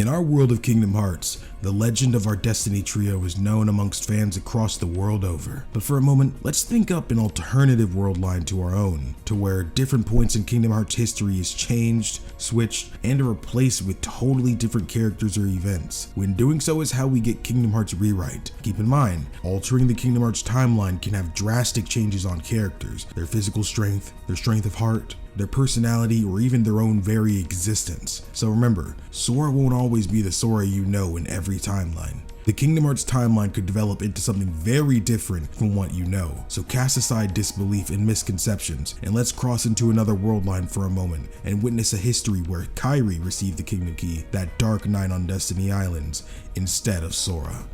In our world of Kingdom Hearts, the legend of our Destiny trio is known amongst fans across the world over. But for a moment, let's think up an alternative world line to our own, to where different points in Kingdom Hearts history is changed, switched, and are replaced with totally different characters or events. When doing so is how we get Kingdom Hearts Rewrite. Keep in mind, altering the Kingdom Hearts timeline can have drastic changes on characters, their physical strength, their strength of heart, their personality, or even their own very existence. So remember, Sora won't always be the Sora you know in every timeline. The Kingdom Hearts timeline could develop into something very different from what you know. So cast aside disbelief and misconceptions, and let's cross into another world line for a moment and witness a history where Kairi received the Kingdom Key that dark night on Destiny Islands instead of Sora.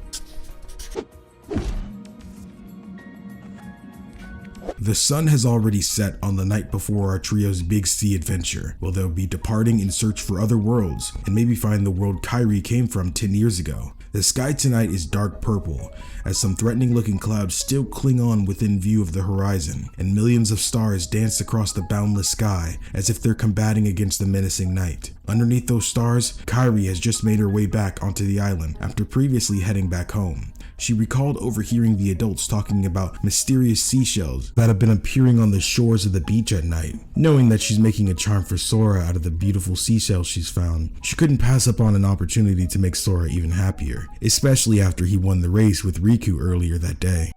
The sun has already set on the night before our trio's Big Sea adventure, where they'll be departing in search for other worlds, and maybe find the world Kairi came from 10 years ago. The sky tonight is dark purple, as some threatening looking clouds still cling on within view of the horizon, and millions of stars dance across the boundless sky as if they're combating against the menacing night. Underneath those stars, Kairi has just made her way back onto the island after previously heading back home. She recalled overhearing the adults talking about mysterious seashells that have been appearing on the shores of the beach at night. Knowing that she's making a charm for Sora out of the beautiful seashells she's found, she couldn't pass up on an opportunity to make Sora even happier, especially after he won the race with Riku earlier that day.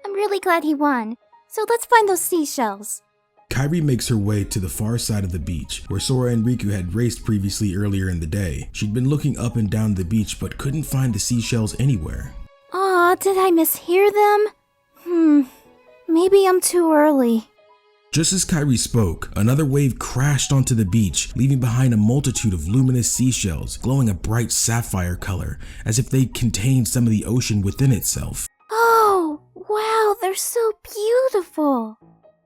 I'm really glad he won. So let's find those seashells. Kairi makes her way to the far side of the beach, where Sora and Riku had raced previously earlier in the day. She'd been looking up and down the beach but couldn't find the seashells anywhere. Aw, did I mishear them? Maybe I'm too early. Just as Kairi spoke, another wave crashed onto the beach, leaving behind a multitude of luminous seashells, glowing a bright sapphire color, as if they contained some of the ocean within itself. Oh, wow, they're so beautiful.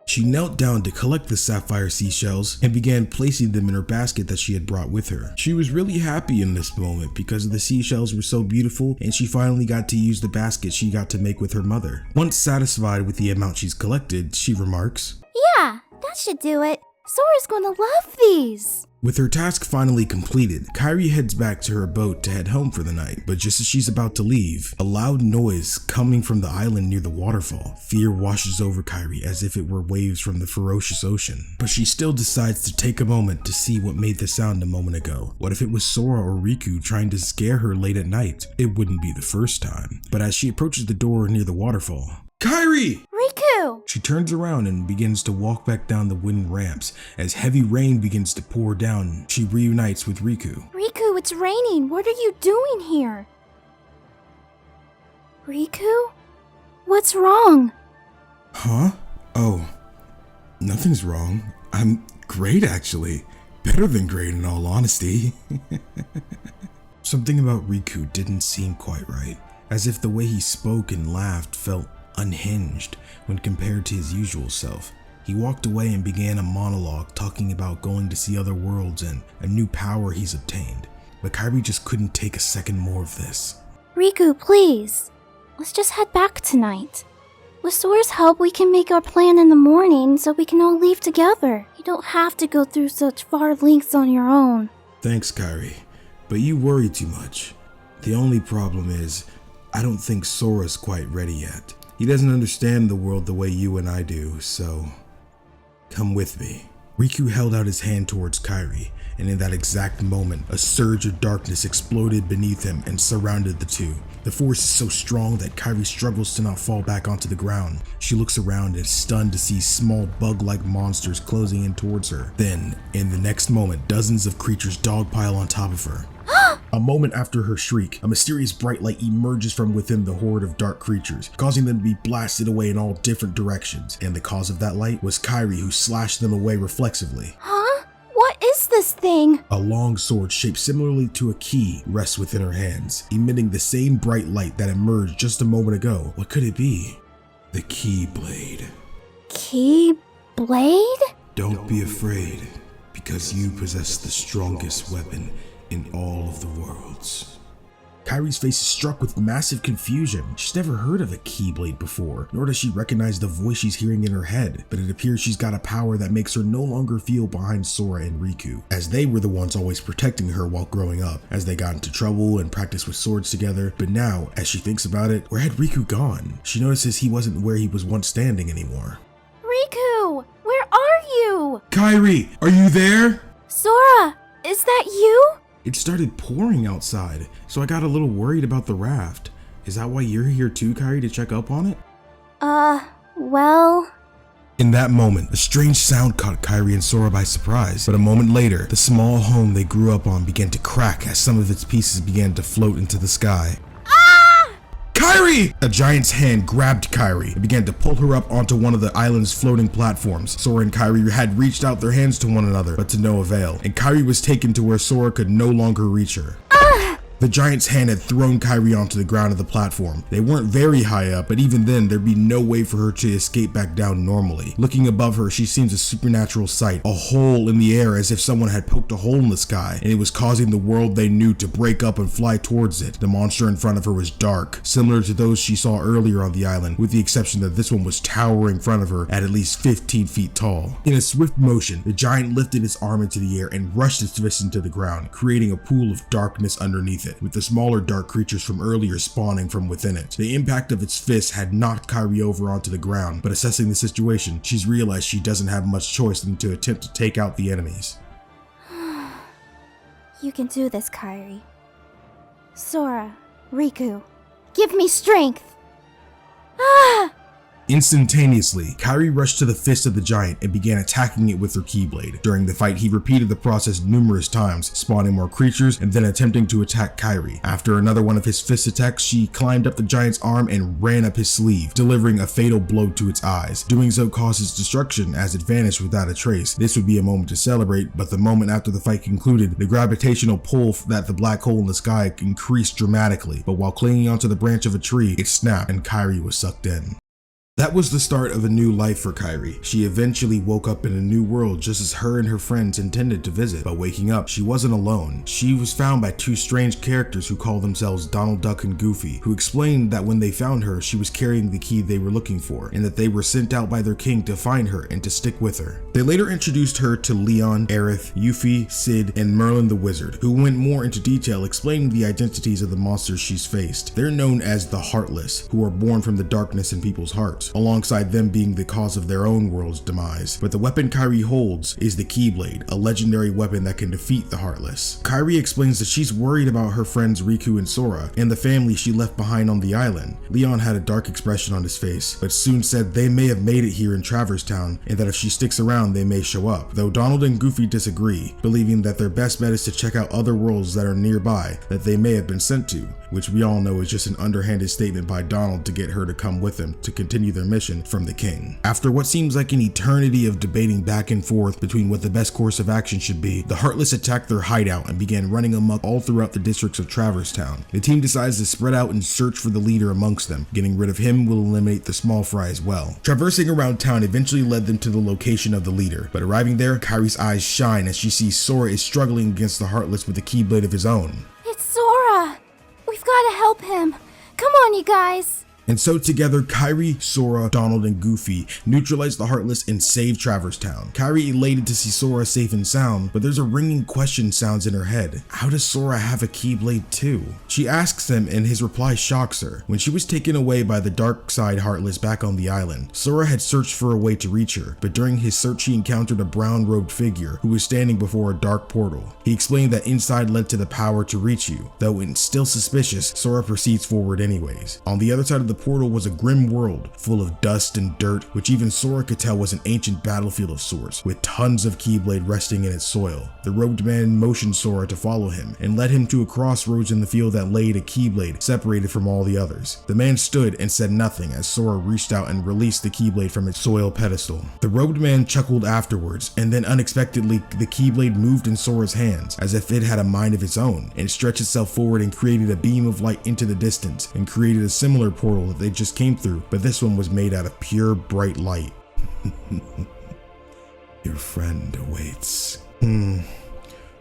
She knelt down to collect the sapphire seashells and began placing them in her basket that she had brought with her. She was really happy in this moment because the seashells were so beautiful, and she finally got to use the basket she got to make with her mother. Once satisfied with the amount she's collected, she remarks, "Yeah, that should do it. Sora's gonna love these." With her task finally completed, Kairi heads back to her boat to head home for the night, but just as she's about to leave, a loud noise coming from the island near the waterfall. Fear washes over Kairi as if it were waves from the ferocious ocean, but she still decides to take a moment to see what made the sound a moment ago. What if it was Sora or Riku trying to scare her late at night? It wouldn't be the first time. But as she approaches the door near the waterfall, Kairi! Riku! She turns around and begins to walk back down the wooden ramps. As heavy rain begins to pour down, she reunites with Riku. Riku, it's raining. What are you doing here? Riku? What's wrong? Huh? Oh, nothing's wrong. I'm great, actually. Better than great, in all honesty. Something about Riku didn't seem quite right, as if the way he spoke and laughed felt unhinged when compared to his usual self. He walked away and began a monologue talking about going to see other worlds and a new power he's obtained. But Kairi just couldn't take a second more of this. Riku, please. Let's just head back tonight. With Sora's help, we can make our plan in the morning so we can all leave together. You don't have to go through such far lengths on your own. Thanks, Kairi, but you worry too much. The only problem is, I don't think Sora's quite ready yet. He doesn't understand the world the way you and I do, so come with me. Riku held out his hand towards Kairi, and in that exact moment, a surge of darkness exploded beneath him and surrounded the two. The force is so strong that Kairi struggles to not fall back onto the ground. She looks around and is stunned to see small bug-like monsters closing in towards her. Then, in the next moment, dozens of creatures dogpile on top of her. A moment after her shriek, a mysterious bright light emerges from within the horde of dark creatures, causing them to be blasted away in all different directions. And the cause of that light was Kairi, who slashed them away reflexively. Huh? What is this thing? A long sword shaped similarly to a key rests within her hands, emitting the same bright light that emerged just a moment ago. What could it be? The Keyblade. Keyblade? Don't be afraid, because you possess the strongest weapon in all of the worlds. Kairi's face is struck with massive confusion. She's never heard of a Keyblade before, nor does she recognize the voice she's hearing in her head, but it appears she's got a power that makes her no longer feel behind Sora and Riku, as they were the ones always protecting her while growing up, as they got into trouble and practiced with swords together. But now, as she thinks about it, where had Riku gone? She notices he wasn't where he was once standing anymore. Riku, where are you? Kairi, are you there? Sora, is that you? It started pouring outside, so I got a little worried about the raft. Is that why you're here too, Kairi, to check up on it? Well... In that moment, a strange sound caught Kairi and Sora by surprise, but a moment later, the small home they grew up on began to crack as some of its pieces began to float into the sky. Kairi! A giant's hand grabbed Kairi and began to pull her up onto one of the island's floating platforms. Sora and Kairi had reached out their hands to one another, but to no avail, and Kairi was taken to where Sora could no longer reach her. The giant's hand had thrown Kairi onto the ground of the platform. They weren't very high up, but even then, there'd be no way for her to escape back down normally. Looking above her, she seems a supernatural sight, a hole in the air as if someone had poked a hole in the sky, and it was causing the world they knew to break up and fly towards it. The monster in front of her was dark, similar to those she saw earlier on the island, with the exception that this one was towering in front of her at least 15 feet tall. In a swift motion, the giant lifted its arm into the air and rushed its fist into the ground, creating a pool of darkness underneath it, with the smaller dark creatures from earlier spawning from within it. The impact of its fist had knocked Kairi over onto the ground, but assessing the situation, she's realized she doesn't have much choice than to attempt to take out the enemies. You can do this, Kairi. Sora, Riku, give me strength! Instantaneously, Kairi rushed to the fist of the giant and began attacking it with her Keyblade. During the fight, he repeated the process numerous times, spawning more creatures and then attempting to attack Kairi. After another one of his fist attacks, she climbed up the giant's arm and ran up his sleeve, delivering a fatal blow to its eyes. Doing so caused its destruction as it vanished without a trace. This would be a moment to celebrate, but the moment after the fight concluded, the gravitational pull that the black hole in the sky increased dramatically, but while clinging onto the branch of a tree, it snapped and Kairi was sucked in. That was the start of a new life for Kairi. She eventually woke up in a new world just as her and her friends intended to visit, but waking up, she wasn't alone. She was found by two strange characters who called themselves Donald Duck and Goofy, who explained that when they found her, she was carrying the key they were looking for, and that they were sent out by their king to find her and to stick with her. They later introduced her to Leon, Aerith, Yuffie, Sid, and Merlin the Wizard, who went more into detail explaining the identities of the monsters she's faced. They're known as the Heartless, who are born from the darkness in people's hearts, alongside them being the cause of their own world's demise. But the weapon Kairi holds is the Keyblade, a legendary weapon that can defeat the Heartless. Kairi explains that she's worried about her friends Riku and Sora, and the family she left behind on the island. Leon had a dark expression on his face, but soon said they may have made it here in Traverse Town, and that if she sticks around they may show up, though Donald and Goofy disagree, believing that their best bet is to check out other worlds that are nearby that they may have been sent to, which we all know is just an underhanded statement by Donald to get her to come with him to continue their mission from the king. After what seems like an eternity of debating back and forth between what the best course of action should be, the Heartless attacked their hideout and began running amok all throughout the districts of Traverse Town. The team decides to spread out and search for the leader amongst them. Getting rid of him will eliminate the small fry as well. Traversing around town eventually led them to the location of the leader, but arriving there, Kairi's eyes shine as she sees Sora is struggling against the Heartless with a Keyblade of his own. It's Sora! We've gotta help him! Come on, you guys! And so together, Kairi, Sora, Donald, and Goofy neutralize the Heartless and save Traverse Town. Kairi elated to see Sora safe and sound, but there's a ringing question sounds in her head. How does Sora have a Keyblade too? She asks him and his reply shocks her. When she was taken away by the dark side Heartless back on the island, Sora had searched for a way to reach her, but during his search he encountered a brown-robed figure who was standing before a dark portal. He explained that inside led to the power to reach you. Though it's still suspicious, Sora proceeds forward anyways. On the other side of the portal was a grim world full of dust and dirt, which even Sora could tell was an ancient battlefield of sorts, with tons of Keyblade resting in its soil. The robed man motioned Sora to follow him and led him to a crossroads in the field that laid a Keyblade separated from all the others. The man stood and said nothing as Sora reached out and released the Keyblade from its soil pedestal. The robed man chuckled afterwards, and then unexpectedly the Keyblade moved in Sora's hands as if it had a mind of its own, and stretched itself forward and created a beam of light into the distance, and created a similar portal that they just came through, but this one was made out of pure bright light. Your friend awaits.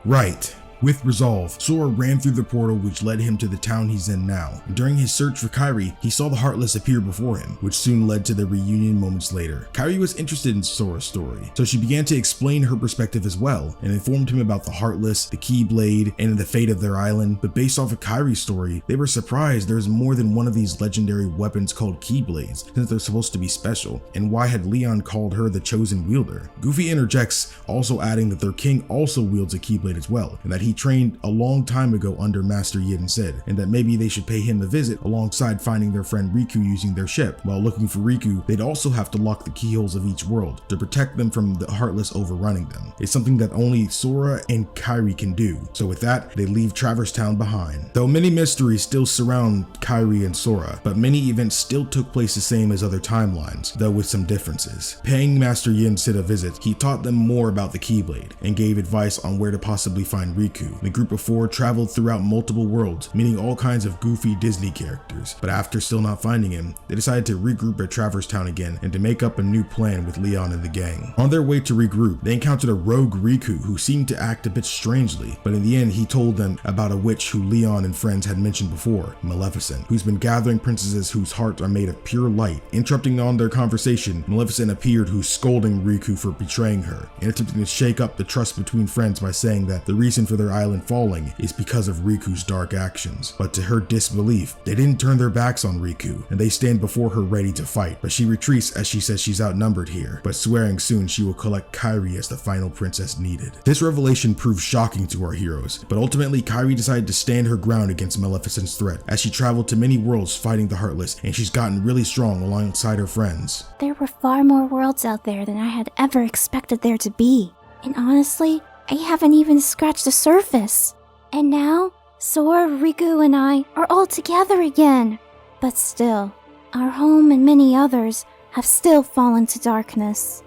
Right. With resolve, Sora ran through the portal which led him to the town he's in now. And during his search for Kairi, he saw the Heartless appear before him, which soon led to their reunion moments later. Kairi was interested in Sora's story, so she began to explain her perspective as well, and informed him about the Heartless, the Keyblade, and the fate of their island. But based off of Kairi's story, they were surprised there's more than one of these legendary weapons called Keyblades, since they're supposed to be special, and why had Leon called her the chosen wielder? Goofy interjects, also adding that their king also wields a Keyblade as well, and that he trained a long time ago under Master Yin Sid, and that maybe they should pay him a visit alongside finding their friend Riku using their ship. While looking for Riku, they'd also have to lock the keyholes of each world to protect them from the Heartless overrunning them. It's something that only Sora and Kairi can do. So with that, they leave Traverse Town behind. Though many mysteries still surround Kairi and Sora, but many events still took place the same as other timelines, though with some differences. Paying Master Yin Sid a visit, he taught them more about the Keyblade and gave advice on where to possibly find Riku. The group of four traveled throughout multiple worlds, meeting all kinds of goofy Disney characters, but after still not finding him, they decided to regroup at Traverse Town again and to make up a new plan with Leon and the gang. On their way to regroup, they encountered a rogue Riku who seemed to act a bit strangely, but in the end he told them about a witch who Leon and friends had mentioned before, Maleficent, who's been gathering princesses whose hearts are made of pure light. Interrupting on their conversation, Maleficent appeared, who's scolding Riku for betraying her, and attempting to shake up the trust between friends by saying that the reason for their island falling is because of Riku's dark actions. But to her disbelief, they didn't turn their backs on Riku, and they stand before her ready to fight, but she retreats as she says she's outnumbered here, but swearing soon she will collect Kairi as the final princess needed. This revelation proved shocking to our heroes, but ultimately Kairi decided to stand her ground against Maleficent's threat as she traveled to many worlds fighting the Heartless, and she's gotten really strong alongside her friends. There were far more worlds out there than I had ever expected there to be. And honestly, I haven't even scratched the surface. And now, Sora, Riku, and I are all together again. But still, our home and many others have still fallen to darkness.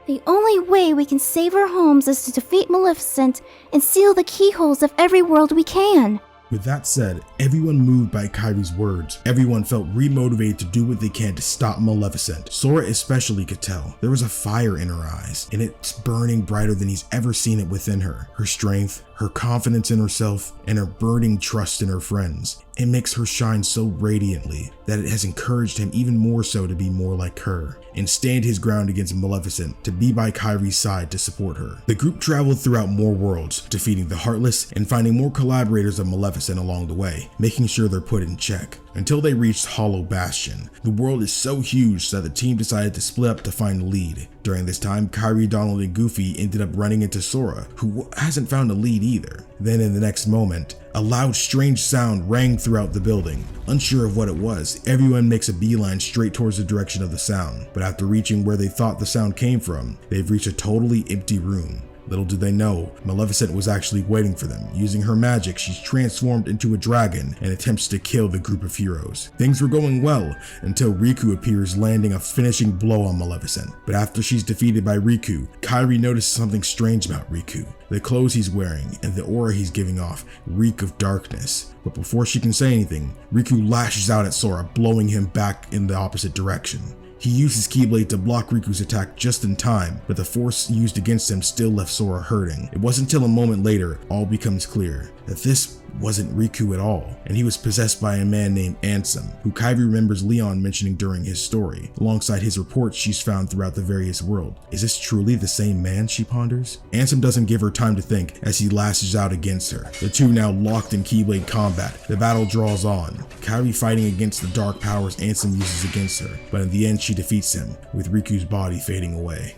The only way we can save our homes is to defeat Maleficent and seal the keyholes of every world we can. With that said, everyone moved by Kairi's words. Everyone felt remotivated to do what they can to stop Maleficent. Sora especially could tell. There was a fire in her eyes, and it's burning brighter than he's ever seen it within her. Her strength, her confidence in herself, and her burning trust in her friends. It makes her shine so radiantly that it has encouraged him even more so to be more like her and stand his ground against Maleficent, to be by Kairi's side to support her. The group traveled throughout more worlds, defeating the Heartless and finding more collaborators of Maleficent along the way, making sure they're put in check, until they reached Hollow Bastion. The world is so huge that the team decided to split up to find the lead. During this time, Kairi, Donald, and Goofy ended up running into Sora, who hasn't found a lead either. Then in the next moment, a loud, strange sound rang throughout the building. Unsure of what it was, everyone makes a beeline straight towards the direction of the sound. But after reaching where they thought the sound came from, they've reached a totally empty room. Little did they know, Maleficent was actually waiting for them. Using her magic, she's transformed into a dragon and attempts to kill the group of heroes. Things were going well until Riku appears, landing a finishing blow on Maleficent. But after she's defeated by Riku, Kairi notices something strange about Riku. The clothes he's wearing and the aura he's giving off reek of darkness. But before she can say anything, Riku lashes out at Sora, blowing him back in the opposite direction. He used his Keyblade to block Riku's attack just in time, but the force used against him still left Sora hurting. It wasn't until a moment later all becomes clear that this wasn't Riku at all, and he was possessed by a man named Ansem, who Kairi remembers Leon mentioning during his story, alongside his reports she's found throughout the various worlds. Is this truly the same man, she ponders? Ansem doesn't give her time to think as he lashes out against her. The two now locked in Keyblade combat. The battle draws on, Kairi fighting against the dark powers Ansem uses against her, but in the end she defeats him, with Riku's body fading away.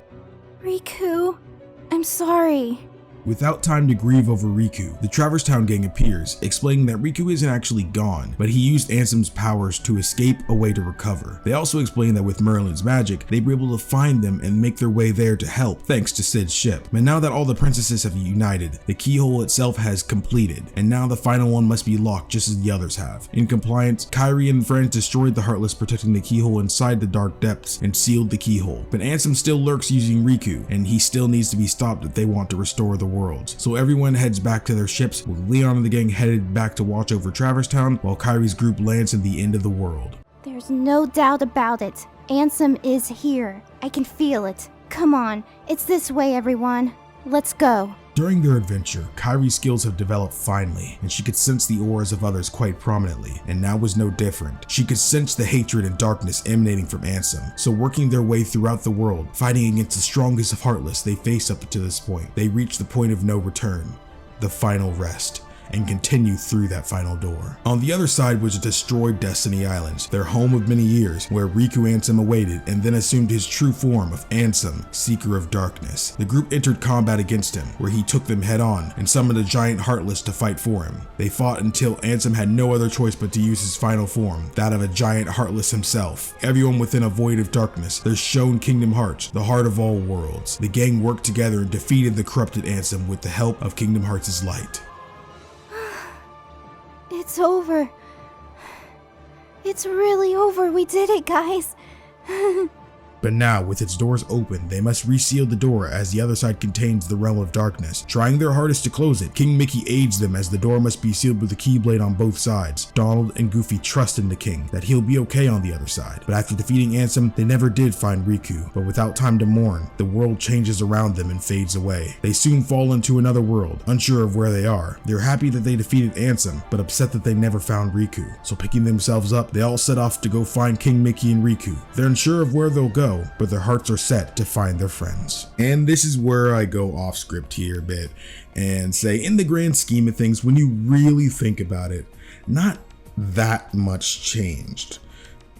Riku, I'm sorry. Without time to grieve over Riku, the Traverse Town gang appears, explaining that Riku isn't actually gone, but he used Ansem's powers to escape a way to recover. They also explain that with Merlin's magic, they'd be able to find them and make their way there to help, thanks to Sid's ship. But now that all the princesses have united, the keyhole itself has completed, and now the final one must be locked just as the others have. In compliance, Kairi and friends destroyed the Heartless, protecting the keyhole inside the dark depths, and sealed the keyhole. But Ansem still lurks using Riku, and he still needs to be stopped if they want to restore the worlds. So everyone heads back to their ships, with Leon and the gang headed back to watch over Traverse Town, while Kairi's group lands in the end of the world. There's no doubt about it. Ansem is here. I can feel it. Come on, it's this way, everyone. Let's go. During their adventure, Kairi's skills have developed finely, and she could sense the auras of others quite prominently, and now was no different. She could sense the hatred and darkness emanating from Ansem, so working their way throughout the world, fighting against the strongest of Heartless they faced up to this point, they reached the point of no return, the final rest, and continue through that final door. On the other side was destroyed Destiny Islands, their home of many years, where Riku Ansem awaited and then assumed his true form of Ansem, Seeker of Darkness. The group entered combat against him, where he took them head on and summoned a giant Heartless to fight for him. They fought until Ansem had no other choice but to use his final form, that of a giant Heartless himself. Everyone within a void of darkness, their shown Kingdom Hearts, the heart of all worlds. The gang worked together and defeated the corrupted Ansem with the help of Kingdom Hearts' light. It's over. It's really over. We did it, guys. But now, with its doors open, they must reseal the door as the other side contains the realm of darkness. Trying their hardest to close it, King Mickey aids them as the door must be sealed with the Keyblade on both sides. Donald and Goofy trust in the king, that he'll be okay on the other side. But after defeating Ansem, they never did find Riku. But without time to mourn, the world changes around them and fades away. They soon fall into another world, unsure of where they are. They're happy that they defeated Ansem, but upset that they never found Riku. So picking themselves up, they all set off to go find King Mickey and Riku. They're unsure of where they'll go, but their hearts are set to find their friends. And this is where I go off script here a bit and say, in the grand scheme of things, when you really think about it, not that much changed.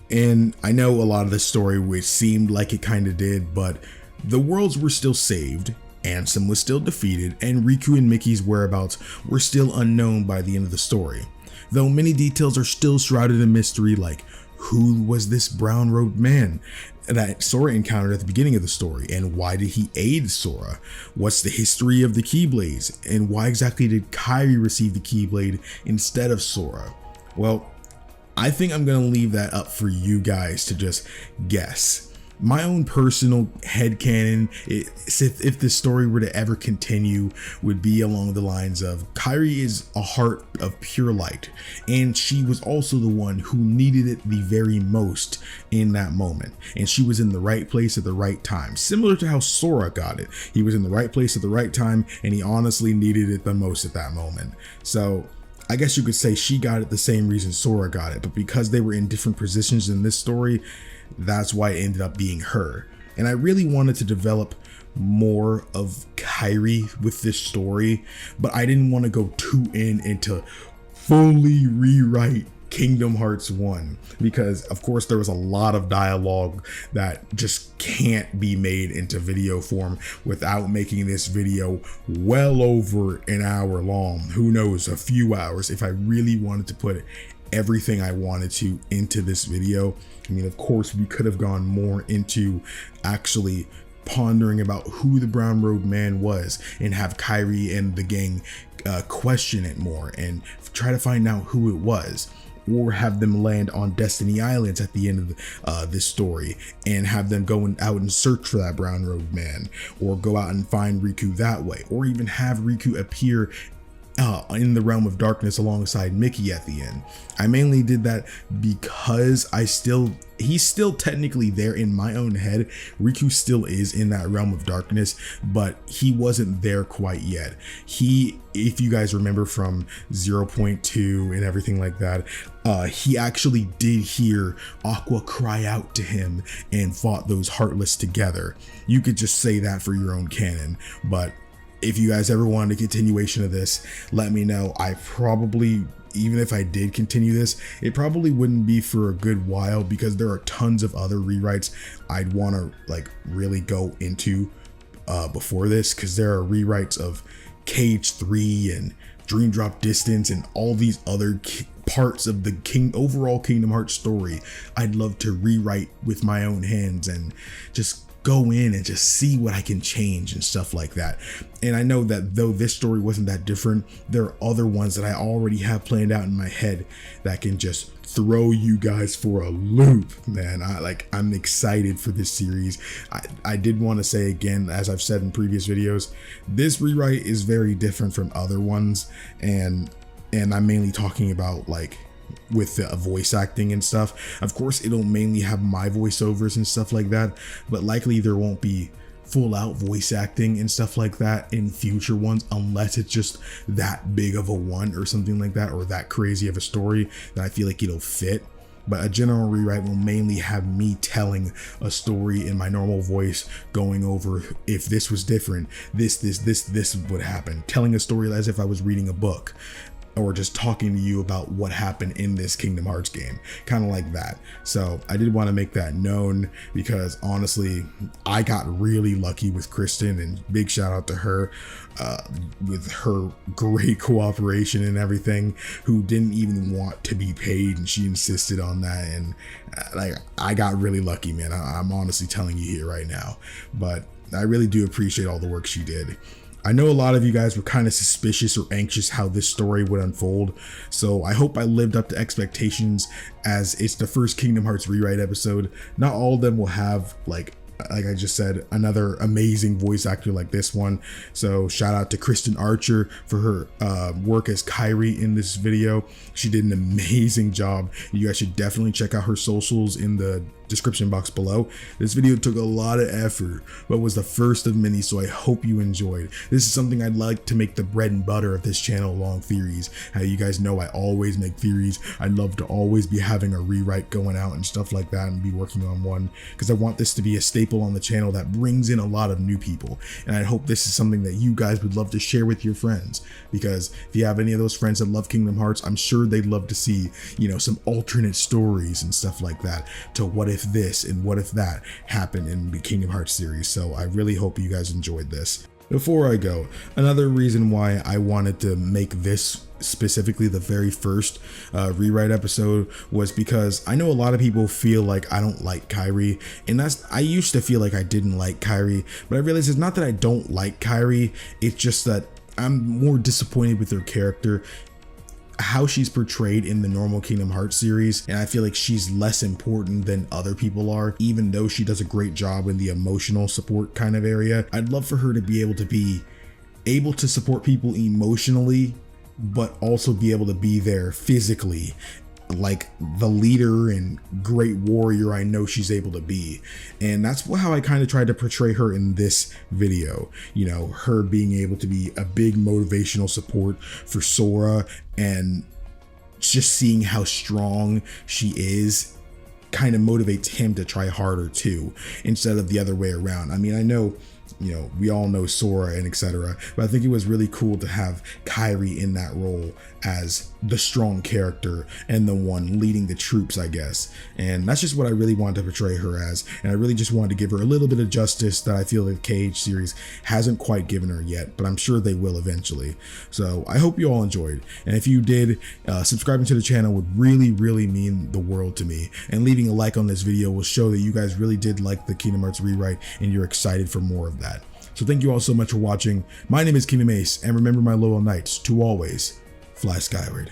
And I know a lot of the story which seemed like it kind of did, but the worlds were still saved, Ansem was still defeated, and Riku and Mickey's whereabouts were still unknown by the end of the story. Though many details are still shrouded in mystery, like who was this brown-robed man that Sora encountered at the beginning of the story, and why did he aid Sora? What's the history of the Keyblades, and why exactly did Kairi receive the Keyblade instead of Sora? Well, I think I'm gonna leave that up for you guys to just guess. My own personal headcanon, if this story were to ever continue, would be along the lines of Kairi is a heart of pure light, and she was also the one who needed it the very most in that moment, and she was in the right place at the right time, similar to how Sora got it. He was in the right place at the right time, and he honestly needed it the most at that moment. So I guess you could say she got it the same reason Sora got it, but because they were in different positions in this story, that's why it ended up being her. And I really wanted to develop more of Kairi with this story, but I didn't want to go too into fully rewrite Kingdom Hearts 1, because of course there was a lot of dialogue that just can't be made into video form without making this video well over an hour long. Who knows, a few hours if I really wanted to put everything I wanted to into this video. I mean, of course we could have gone more into actually pondering about who the brown-robed man was and have Kairi and the gang question it more and try to find out who it was, or have them land on Destiny Islands at the end of this story and have them go out and search for that brown-robed man, or go out and find Riku that way, or even have Riku appear in the realm of darkness alongside Mickey at the end. I mainly did that because he's still technically there in my own head. Riku still is in that realm of darkness, but he wasn't there quite yet. If you guys remember from 0.2 and everything like that, he actually did hear Aqua cry out to him and fought those Heartless together. You could just say that for your own canon, but if you guys ever wanted a continuation of this, let me know. I probably, even if I did continue this, it probably wouldn't be for a good while, because there are tons of other rewrites I'd want to like really go into before this, because there are rewrites of Cage 3 and Dream Drop Distance and all these other parts of the overall Kingdom Hearts story I'd love to rewrite with my own hands and just go in and just see what I can change and stuff like that. And I know that though this story wasn't that different, there are other ones that I already have planned out in my head that can just throw you guys for a loop, man. I'm excited for this series. I did want to say again, as I've said in previous videos, this rewrite is very different from other ones, and I'm mainly talking about like with the voice acting and stuff. Of course it'll mainly have my voiceovers and stuff like that, but likely there won't be full out voice acting and stuff like that in future ones, unless it's just that big of a one or something like that, or that crazy of a story that I feel like it'll fit. But a general rewrite will mainly have me telling a story in my normal voice, going over if this was different, this would happen, telling a story as if I was reading a book, or just talking to you about what happened in this Kingdom Hearts game, kind of like that. So I did want to make that known, because honestly, I got really lucky with Kristen, and big shout out to her with her great cooperation and everything, who didn't even want to be paid, and she insisted on that. And like, I got really lucky, man. I'm honestly telling you here right now, but I really do appreciate all the work she did. I know a lot of you guys were kind of suspicious or anxious how this story would unfold, so I hope I lived up to expectations, as it's the first Kingdom Hearts rewrite episode. Not all of them will have, like I just said, another amazing voice actor like this one. So shout out to Kristen Archer for her work as Kairi in this video. She did an amazing job. You guys should definitely check out her socials in the description box below. This video took a lot of effort, but was the first of many, so I hope you enjoyed. This is something I'd like to make the bread and butter of this channel, long theories. How you guys know I always make theories. I'd love to always be having a rewrite going out and stuff like that, and be working on one, because I want this to be a staple on the channel that brings in a lot of new people. And I hope this is something that you guys would love to share with your friends, because if you have any of those friends that love Kingdom Hearts, I'm sure they'd love to see, you know, some alternate stories and stuff like that to what if this and what if that happened in the Kingdom Hearts series. So I really hope you guys enjoyed this. Before I go, another reason why I wanted to make this specifically the very first rewrite episode was because I know a lot of people feel like I don't like Kairi, and I used to feel like I didn't like Kairi, but I realized it's not that I don't like Kairi, it's just that I'm more disappointed with her character, how she's portrayed in the normal Kingdom Hearts series, and I feel like she's less important than other people are, even though she does a great job in the emotional support kind of area. I'd love for her to be able to support people emotionally, but also be able to be there physically, like the leader and great warrior I know she's able to be. And that's how I kind of tried to portray her in this video. You know, her being able to be a big motivational support for Sora, and just seeing how strong she is kind of motivates him to try harder too, instead of the other way around. I mean, I know, you know, we all know Sora and etc., but I think it was really cool to have Kairi in that role as the strong character and the one leading the troops, I guess. And that's just what I really wanted to portray her as, and I really just wanted to give her a little bit of justice that I feel the KH series hasn't quite given her yet, but I'm sure they will eventually. So I hope you all enjoyed, and if you did, subscribing to the channel would really mean the world to me, and leaving a like on this video will show that you guys really did like the Kingdom Hearts rewrite and you're excited for more of that. So thank you all so much for watching. My name is KingdomAce, and remember, my loyal knights, to always fly skyward.